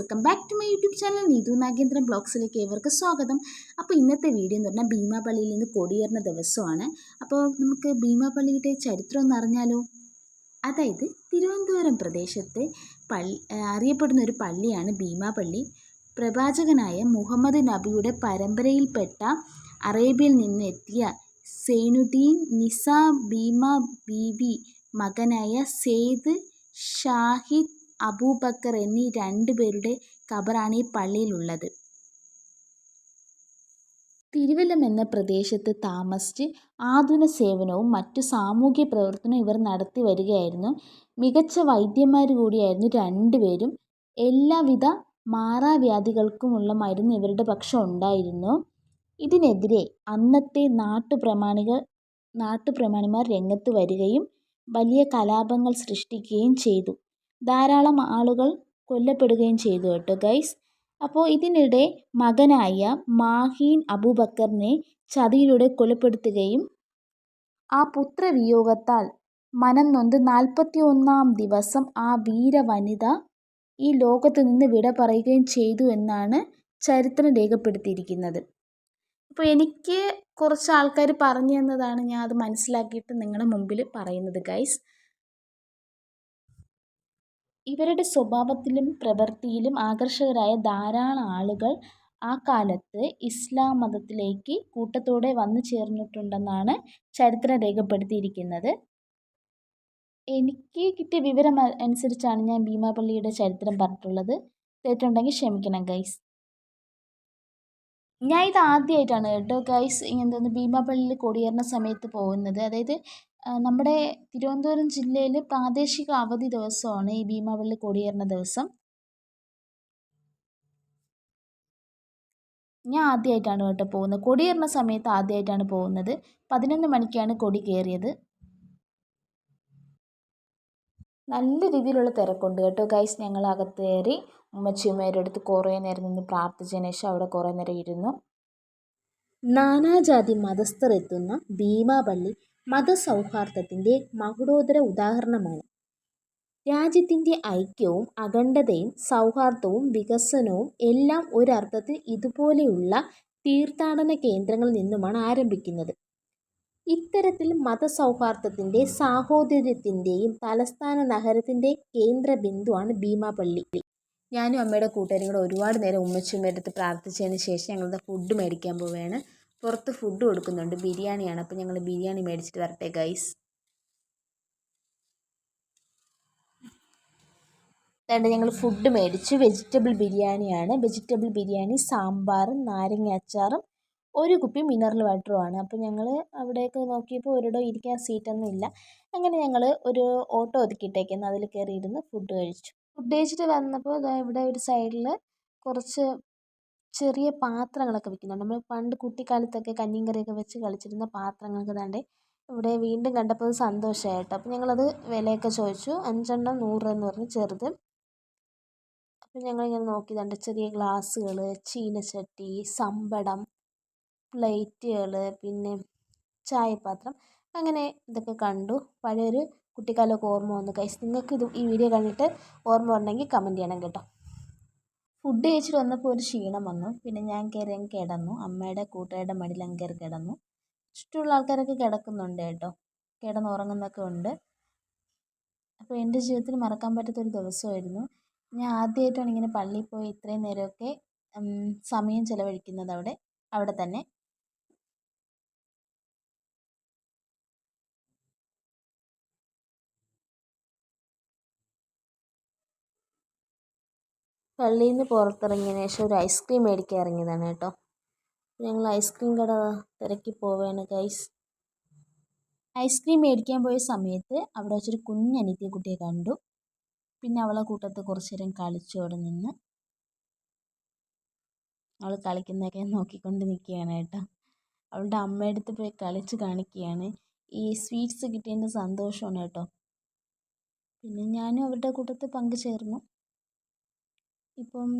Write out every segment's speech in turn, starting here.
Welcome back to my YouTube channel Neethu Nagendran ബ്ലോഗ്സിലേക്ക് ഏവർക്ക് സ്വാഗതം. അപ്പോൾ ഇന്നത്തെ വീഡിയോ എന്ന് പറഞ്ഞാൽ ഭീമാപള്ളിയിൽ നിന്ന് കൊടിയേറുന്ന ദിവസമാണ്. അപ്പോൾ നമുക്ക് ഭീമാപള്ളിയുടെ ചരിത്രം ഒന്ന് അറിഞ്ഞാലോ. അതായത് തിരുവനന്തപുരം പ്രദേശത്തെ അറിയപ്പെടുന്ന ഒരു പള്ളിയാണ് ഭീമാപള്ളി. പ്രവാചകനായ മുഹമ്മദ് നബിയുടെ പരമ്പരയിൽപ്പെട്ട അറേബ്യയിൽ നിന്ന് എത്തിയ സൈനുദ്ദീൻ നിസാ ഭീമാ ബീവി മകനായ സെയ്ദ് ഷാഹിദ് അബൂബക്കർ എന്നീ രണ്ടുപേരുടെ ഖബറാണ് ഈ പള്ളിയിലുള്ളത്. തിരുവല്ലം എന്ന പ്രദേശത്ത് താമസിച്ച് ആതുര സേവനവും മറ്റു സാമൂഹ്യ പ്രവർത്തനവും ഇവർ നടത്തി വരികയായിരുന്നു. മികച്ച വൈദ്യന്മാർ കൂടിയായിരുന്നു രണ്ടുപേരും. എല്ലാവിധ മാറാവ്യാധികൾക്കുമുള്ള മരുന്ന് ഇവരുടെ പക്ഷം ഉണ്ടായിരുന്നു. ഇതിനെതിരെ അന്നത്തെ നാട്ടുപ്രമാണിമാർ രംഗത്ത് വരികയും വലിയ കലാപങ്ങൾ സൃഷ്ടിക്കുകയും ചെയ്തു. ധാരാളം ആളുകൾ കൊല്ലപ്പെടുകയും ചെയ്തു കേട്ടോ ഗൈസ്. അപ്പോൾ ഇതിനിടെ മകനായ മാഹീൻ അബൂബക്കറിനെ ചതിയിലൂടെ കൊലപ്പെടുത്തുകയും ആ പുത്രവിയോഗത്താൽ മനം നൊന്ത് 41-ാം ദിവസം ആ വീരവനിത ഈ ലോകത്ത് നിന്ന് വിട പറയുകയും ചെയ്തു എന്നാണ് ചരിത്രം രേഖപ്പെടുത്തിയിരിക്കുന്നത്. അപ്പോൾ എനിക്ക് കുറച്ച് ആൾക്കാർ പറഞ്ഞു തന്നതാണ്, ഞാൻ അത് മനസ്സിലാക്കിയിട്ട് നിങ്ങളുടെ മുമ്പിൽ പറയുന്നത് ഗൈസ്. ഇവരുടെ സ്വഭാവത്തിലും പ്രവൃത്തിയിലും ആകർഷകരായ ധാരാളം ആളുകൾ ആ കാലത്ത് ഇസ്ലാം മതത്തിലേക്ക് കൂട്ടത്തോടെ വന്നു ചേർന്നിട്ടുണ്ടെന്നാണ് ചരിത്രം രേഖപ്പെടുത്തിയിരിക്കുന്നത്. എനിക്ക് കിട്ടിയ വിവരം അനുസരിച്ചാണ് ഞാൻ ഭീമാപള്ളിയുടെ ചരിത്രം പറഞ്ഞിട്ടുള്ളത്. തെറ്റുണ്ടെങ്കിൽ ക്ഷമിക്കണം ഗൈസ്. ഞാൻ ഇത് ആദ്യമായിട്ടാണ് കേട്ടോ ഗൈസ് ഇങ്ങനത്തെ ഭീമാപള്ളിയിൽ കൊടിയേറുന്ന സമയത്ത് പോകുന്നത്. അതായത് നമ്മുടെ തിരുവനന്തപുരം ജില്ലയിൽ പ്രാദേശിക അവധി ദിവസമാണ് ഈ ഭീമാപള്ളി കൊടിയേറുന്ന ദിവസം. ഞാൻ ആദ്യമായിട്ടാണ് കേട്ടോ പോകുന്നത്. കൊടിയേറുന്ന സമയത്ത് ആദ്യമായിട്ടാണ് പോകുന്നത്. 11 മണിക്കാണ് കൊടി കയറിയത്. നല്ല രീതിയിലുള്ള തിരക്കുണ്ട് കേട്ടോ ഗൈസ്. ഞങ്ങൾ അകത്ത് കയറി ഉമ്മച്ചിയമ്മയുടെ അടുത്ത് കുറേ നേരം നിന്ന് പ്രാർത്ഥിച്ചതിന് ശേഷം അവിടെ കുറേ നേരം ഇരുന്നു. നാനാജാതി മതസ്ഥർ എത്തുന്ന ഭീമാപള്ളി മതസൗഹാർദ്ദത്തിൻ്റെ മകുടോദര ഉദാഹരണമാണ്. രാജ്യത്തിൻ്റെ ഐക്യവും അഖണ്ഡതയും സൗഹാർദ്ദവും വികസനവും എല്ലാം ഒരർത്ഥത്തിൽ ഇതുപോലെയുള്ള തീർത്ഥാടന കേന്ദ്രങ്ങളിൽ നിന്നുമാണ് ആരംഭിക്കുന്നത്. ഇത്തരത്തിൽ മതസൗഹാർദ്ദത്തിൻ്റെ സാഹോദര്യത്തിൻ്റെയും തലസ്ഥാന നഗരത്തിൻ്റെ കേന്ദ്ര ബിന്ദുവാണ് ഭീമാപള്ളി. ഞാനും അമ്മയുടെ കൂട്ടുകാരും കൂടെ ഒരുപാട് നേരം ഉമ്മച്ചിയമ്മയുടെ അടുത്ത് പ്രാർത്ഥിച്ചതിന് ശേഷം ഞങ്ങളുടെ ഫുഡ് മേടിക്കാൻ പോവുകയാണ്. പുറത്ത് ഫുഡ് കൊടുക്കുന്നുണ്ട്, ബിരിയാണിയാണ്. അപ്പോൾ ഞങ്ങൾ ബിരിയാണി മേടിച്ചിട്ട് വരട്ടെ ഗൈസ്. അതുകൊണ്ട് ഞങ്ങൾ ഫുഡ് മേടിച്ചു. വെജിറ്റബിൾ ബിരിയാണിയാണ്. വെജിറ്റബിൾ ബിരിയാണി, സാമ്പാറും നാരങ്ങ അച്ചാറും ഒരു കുപ്പി മിനറൽ വാട്ടറുമാണ്. അപ്പോൾ ഞങ്ങൾ അവിടെയൊക്കെ നോക്കിയപ്പോൾ ഒരിടം ഇരിക്കാൻ സീറ്റൊന്നും ഇല്ല. അങ്ങനെ ഞങ്ങൾ ഒരു ഓട്ടോ ഒതുക്കിയിട്ടേക്കുന്നു, അതിൽ കയറി ഇരുന്ന് ഫുഡ് കഴിച്ചു. ഫുഡ് കഴിച്ചിട്ട് വന്നപ്പോൾ ഇവിടെ ഒരു സൈഡിൽ കുറച്ച് ചെറിയ പാത്രങ്ങളൊക്കെ വിൽക്കുന്നുണ്ട്. നമ്മൾ പണ്ട് കുട്ടിക്കാലത്തൊക്കെ കഞ്ഞിയും കറിയൊക്കെ വെച്ച് കളിച്ചിരുന്ന പാത്രങ്ങളൊക്കെ ദാണ്ടേ ഇവിടെ വീണ്ടും കണ്ടപ്പോൾ സന്തോഷമായിട്ടോ. അപ്പോൾ ഞങ്ങളത് വിലയൊക്കെ ചോദിച്ചു. 5 എണ്ണം 100 എന്ന് പറഞ്ഞ് ചെറുത്. അപ്പോൾ ഞങ്ങളിങ്ങനെ നോക്കി ദാണ്ട് ചെറിയ ഗ്ലാസ്സുകൾ, ചീനച്ചട്ടി, സമ്പടം, പ്ലേറ്റുകൾ, പിന്നെ ചായപാത്രം, അങ്ങനെ ഇതൊക്കെ കണ്ടു. പഴയൊരു കുട്ടിക്കാലമൊക്കെ ഓർമ്മ വന്നു ഗൈസ്. നിങ്ങൾക്ക് ഈ വീഡിയോ കണ്ടിട്ട് ഓർമ്മ ഉണ്ടെങ്കിൽ കമൻറ്റ് ചെയ്യണം കേട്ടോ. ഫുഡ് കഴിച്ചിട്ട് വന്നപ്പോൾ ഒരു ക്ഷീണം വന്നു. പിന്നെ ഞാൻ കയറി അങ്ങ് കിടന്നു. അമ്മയുടെ കൂട്ടുകാരുടെ മടിയിൽ അങ്ങ് കയറി കിടന്നു. ചുറ്റുമുള്ള ആൾക്കാരൊക്കെ കിടക്കുന്നുണ്ട് കേട്ടോ, കിടന്നുറങ്ങുന്നൊക്കെ ഉണ്ട്. അപ്പോൾ എൻ്റെ ജീവിതത്തിൽ മറക്കാൻ പറ്റാത്തൊരു ദിവസമായിരുന്നു. ഞാൻ ആദ്യമായിട്ടാണ് ഇങ്ങനെ പള്ളിയിൽ പോയി ഇത്രയും നേരമൊക്കെ സമയം ചിലവഴിക്കുന്നത് അവിടെ തന്നെ. പള്ളിയിൽ നിന്ന് പുറത്തിറങ്ങിയതിന് ശേഷം ഒരു ഐസ്ക്രീം മേടിക്കാൻ ഇറങ്ങിയതാണ് കേട്ടോ. ഞങ്ങൾ ഐസ്ക്രീം കട തിരക്കി പോവുകയാണ് ഗൈസ്. ഐസ്ക്രീം മേടിക്കാൻ പോയ സമയത്ത് അവിടെ വെച്ചൊരു കുഞ്ഞനിയത്തിയ കുട്ടിയെ കണ്ടു. പിന്നെ അവളെ കൂട്ടത്ത് കുറച്ച് നേരം കളിച്ചു. അവിടെ നിന്ന് അവൾ കളിക്കുന്നതൊക്കെ നോക്കിക്കൊണ്ട് നിൽക്കുകയാണ് കേട്ടോ. അവളുടെ അമ്മയുടെ അടുത്ത് പോയി കളിച്ച് കാണിക്കുകയാണ്. ഈ സ്വീറ്റ്സ് കിട്ടിയതിൻ്റെ സന്തോഷമാണ് കേട്ടോ. പിന്നെ ഞാനും അവരുടെ കൂട്ടത്ത് പങ്കുചേർന്നു. ഇപ്പം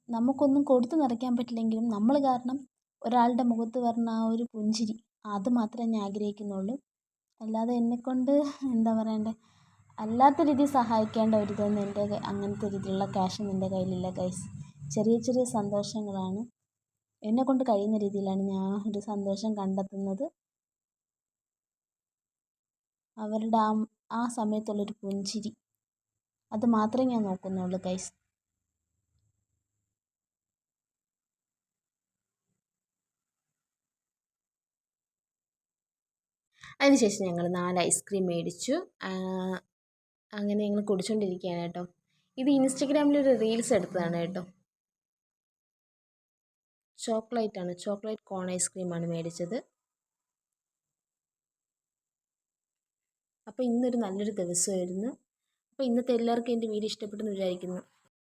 നമുക്കൊന്നും കൊടുത്തു നിറയ്ക്കാൻ പറ്റില്ലെങ്കിലും നമ്മൾ കാരണം ഒരാളുടെ മുഖത്ത് വരുന്ന ആ ഒരു പുഞ്ചിരി, അത് മാത്രമേ ഞാൻ ആഗ്രഹിക്കുന്നുള്ളൂ. അല്ലാതെ എന്നെക്കൊണ്ട് എന്താ പറയണ്ടേ, അല്ലാത്ത രീതിയിൽ സഹായിക്കേണ്ട ഒരു ഇതൊന്നും അങ്ങനത്തെ രീതിയിലുള്ള ക്യാഷൊന്നും എൻ്റെ കയ്യിലില്ല ഗൈസ്. ചെറിയ ചെറിയ സന്തോഷങ്ങളാണ്. എന്നെക്കൊണ്ട് കഴിയുന്ന രീതിയിലാണ് ഞാൻ ഒരു സന്തോഷം കണ്ടെത്തുന്നത്. അവരുടെ ആ സമയത്തുള്ളൊരു പുഞ്ചിരി, അത് മാത്രമേ ഞാൻ നോക്കുന്നുള്ളൂ ഗൈസ്. അതിനുശേഷം ഞങ്ങൾ 4 ഐസ്ക്രീം മേടിച്ചു. അങ്ങനെ ഞങ്ങൾ കുടിച്ചുകൊണ്ടിരിക്കുകയാണ് കേട്ടോ. ഇത് ഇൻസ്റ്റഗ്രാമിലൊരു റീൽസ് എടുത്തതാണ് കേട്ടോ. ചോക്ലേറ്റ് കോൺ ഐസ്ക്രീമാണ് മേടിച്ചത്. അപ്പോൾ ഇന്നൊരു നല്ലൊരു ദിവസമായിരുന്നു. അപ്പോൾ ഇന്നത്തെ എല്ലാവർക്കും എൻ്റെ വീഡിയോ ഇഷ്ടപ്പെട്ടെന്ന് വിചാരിക്കുന്നു.